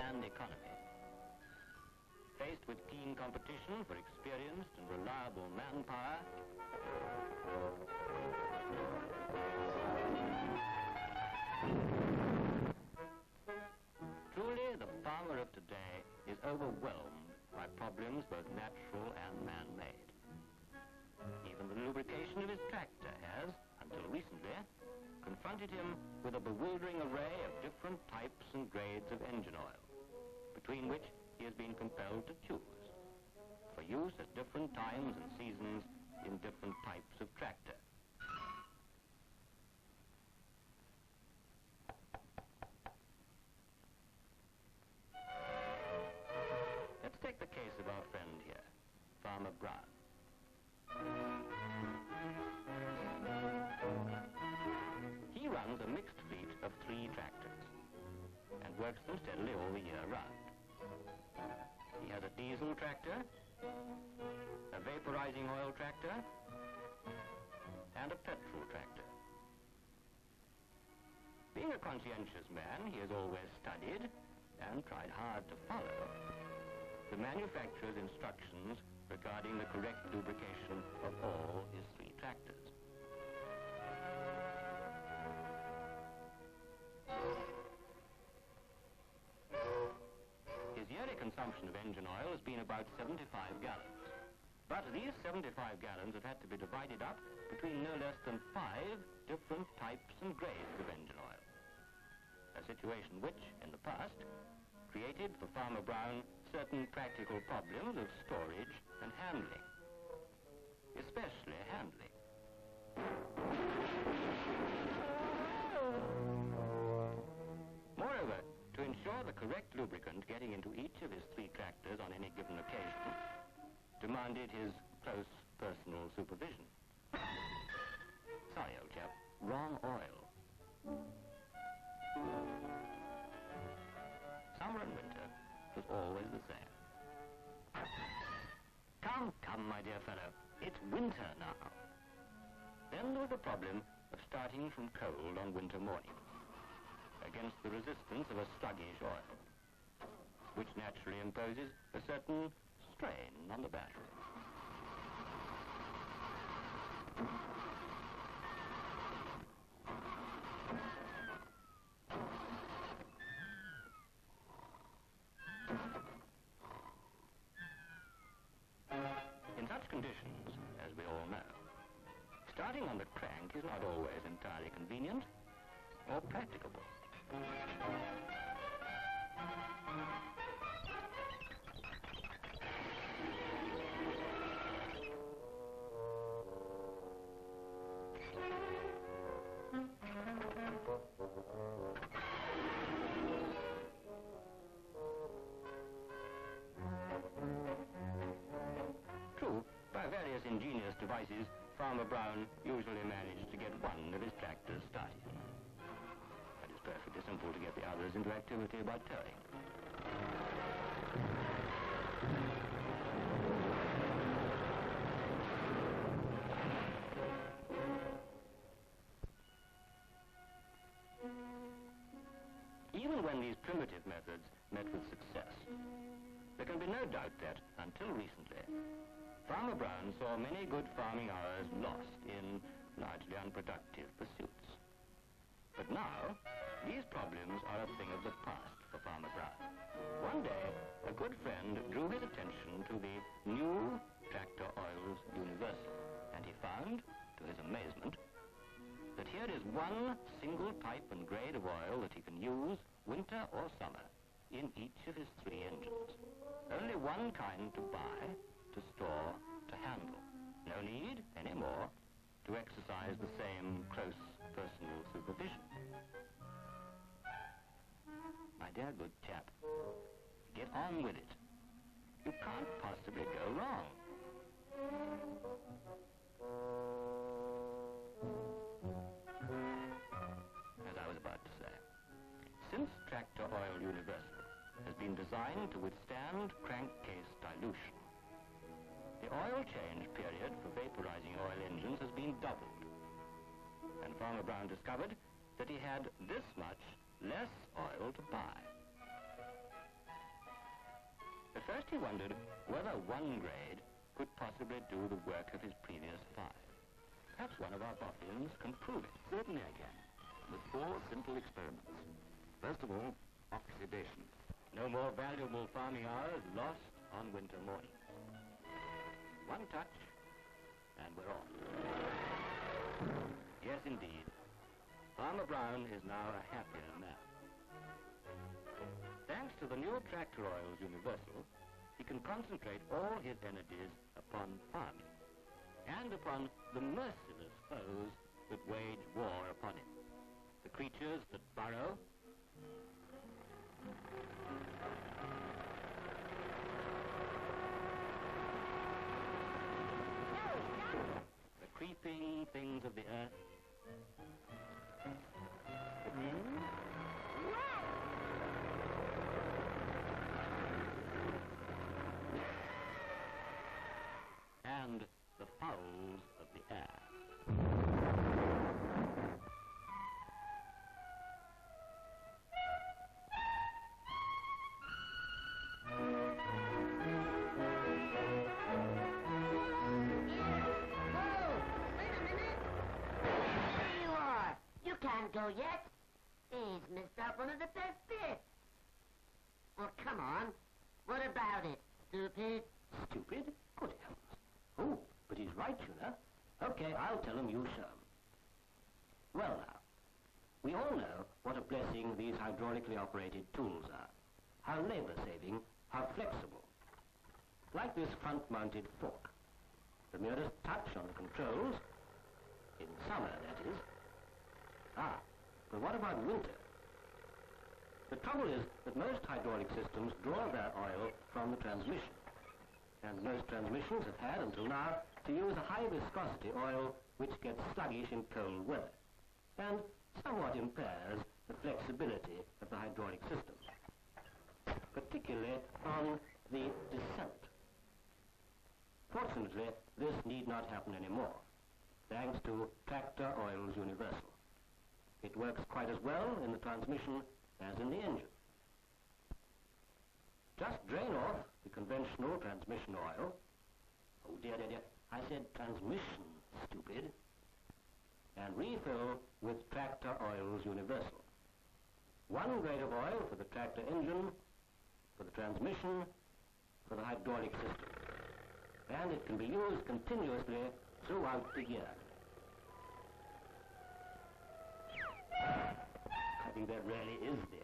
and economy. Faced with keen competition for experienced and reliable manpower, truly the farmer of today is overwhelmed by problems both natural and man-made. Even the lubrication of his tractor has, until recently, confronted him with a bewildering array of different types and grades of engine oil, between which he has been compelled to choose, for use at different times and seasons in different types of tractor. Let's take the case of our friend here, Farmer Brown. He runs a mixed fleet of 3 tractors and works them steadily all the year round. He has a diesel tractor, a vaporizing oil tractor, and a petrol tractor. Being a conscientious man, he has always studied and tried hard to follow the manufacturer's instructions regarding the correct lubrication of all his 3 tractors. His yearly consumption of engine oil has been about 75 gallons. But these 75 gallons have had to be divided up between no less than 5 different types and grades of engine oil. A situation which, in the past, created for Farmer Brown certain practical problems of storage and handling, especially handling. Moreover, to ensure the correct lubricant getting into each of his 3 tractors on any given occasion demanded his close personal supervision. Sorry, old chap, wrong oil. Summer and winter was always the same. Come, my dear fellow, it's winter now. Then there was the problem of starting from cold on winter mornings, against the resistance of a sluggish oil, which naturally imposes a certain strain on the battery. In such conditions, as we all know, starting on the crank is not always entirely convenient or practicable. True, by various ingenious devices, Farmer Brown usually managed to get one of his tractors started. It is perfectly simple to get the others into activity by towing. Even when these primitive methods met with success, there can be no doubt that, until recently, Farmer Brown saw many good farming hours lost in largely unproductive pursuits. But now, these problems are a thing of the past for Farmer Brown. One day, a good friend drew his attention to the new Tractor Oils Universal, and he found, to his amazement, that here is one single type and grade of oil that he can use, winter or summer, in each of his 3 engines. Only one kind to buy, to store, to handle. No need, anymore, to exercise the same close personal supervision. My dear good chap, get on with it. You can't possibly go wrong. As I was about to say, since Tractor Oil Universal has been designed to withstand crankcase dilution, the oil change period for vaporizing oil engines has been doubled. And Farmer Brown discovered that he had this much less oil to buy. first he wondered whether one grade could possibly do the work of his previous 5. Perhaps one of our boffins can prove it. Certainly I can, with 4 simple experiments. First of all, oxidation. No more valuable farming hours lost on winter mornings. One touch, and we're off. Yes, indeed. Farmer Brown is now a happier man. Thanks to the new tractor oils Universal, he can concentrate all his energies upon farming and upon the merciless foes that wage war upon him. The creatures that burrow, the creeping things of the earth, and the fowls of the air. Can't go yet. He's missed out one of the best bits. Well, come on. What about it, stupid? Stupid? Good heavens. Oh, but he's right, you know. Okay, I'll tell him you show him. Well, now, we all know what a blessing these hydraulically operated tools are. How labor-saving, how flexible. Like this front-mounted fork. The merest touch on the controls, in summer, that is. Ah, but what about winter? The trouble is that most hydraulic systems draw their oil from the transmission. And most transmissions have had, until now, to use a high-viscosity oil which gets sluggish in cold weather and somewhat impairs the flexibility of the hydraulic system, particularly on the descent. Fortunately, this need not happen anymore, thanks to Tractor Oils Universal. It works quite as well in the transmission as in the engine. Just drain off the conventional transmission oil. Oh dear, dear, dear, I said transmission, stupid. And refill with Tractor Oils Universal. 1 grade of oil for the tractor engine, for the transmission, for the hydraulic system. And it can be used continuously throughout the year. I think that really is the